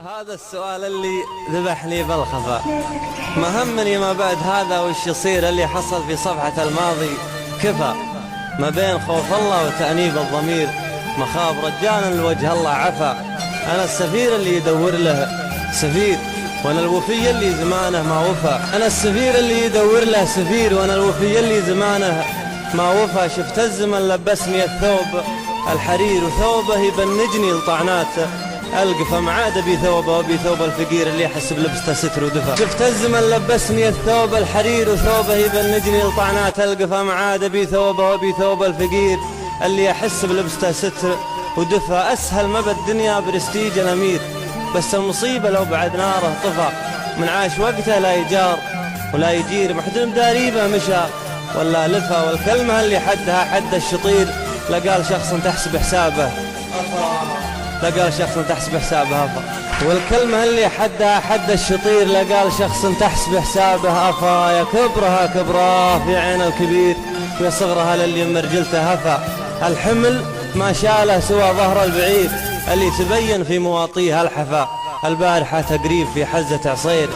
هذا السؤال اللي ذبحني بالخفا، ما همني ما بعد هذا وش يصير. اللي حصل في صفحة الماضي كفى، ما بين خوف الله وتأنيب الضمير، مخاف رجال الوجه الله عفا. أنا السفير اللي يدور له سفير، وانا الوفي اللي زمانه ما وفى. أنا السفير اللي يدور له سفير، وانا الوفي اللي زمانه ما وفى. شفت الزمن لبسني الثوب الحرير، وثوبه يبنجني لطعناته القفا. ما عاد بي ثوبه وبي ثوب الفقير اللي يحس بلبسته ستر ودفا. شفت الزمن لبسني الثوب الحرير، وثوبه يبنجني لطعنات القفا. ما عاد بي ثوبه وبي ثوب الفقير اللي يحس بلبسته ستر ودفا. اسهل ما بالدنيا برستيج الامير، بس المصيبه لو بعد ناره طفى. من عاش وقته لا يجار ولا يجير، محدود داريبه مشى ولا لفا. والكلمه اللي حدها حد الشطير، لقال شخص تحسب حسابه لقال شخص تحسب حسابه أفا. والكلمة اللي حدها حد الشطير، لقال شخص تحسب حسابه أفا. يا كبرها كبراه في عين الكبير، يا صغرها للي مرجلته هفا. الحمل ما شاله سوى ظهر البعير، اللي تبين في مواطيه الحفا. البارحة تقريب في حزة عصير،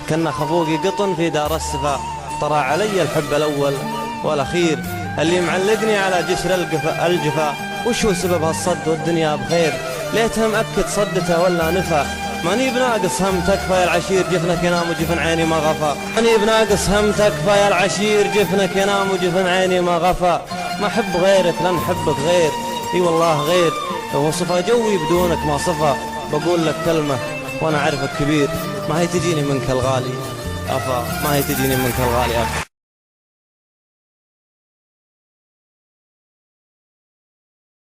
كنا خفوقي قطن في دار السفا. طرى علي الحب الأول والأخير، اللي معلقني على جسر الجفا. وشو سبب هالصد والدنيا بخير؟ ليتها مأكد صدته ولا نفى. ماني بناقص هم تكفى يا العشير، جفنك ينام وجفن عيني ما غفى. ماني بناقص هم تكفى يا العشير، جفنك ينام وجفن عيني ما غفى. ما أحب غيرك لن حبك غير، اي والله غير. لو صفى جوي بدونك ما صفى. بقول لك كلمة وانا عارفك كبير، ما هي تجيني منك الغالي أفا، ما هي تجيني منك الغالي أفا.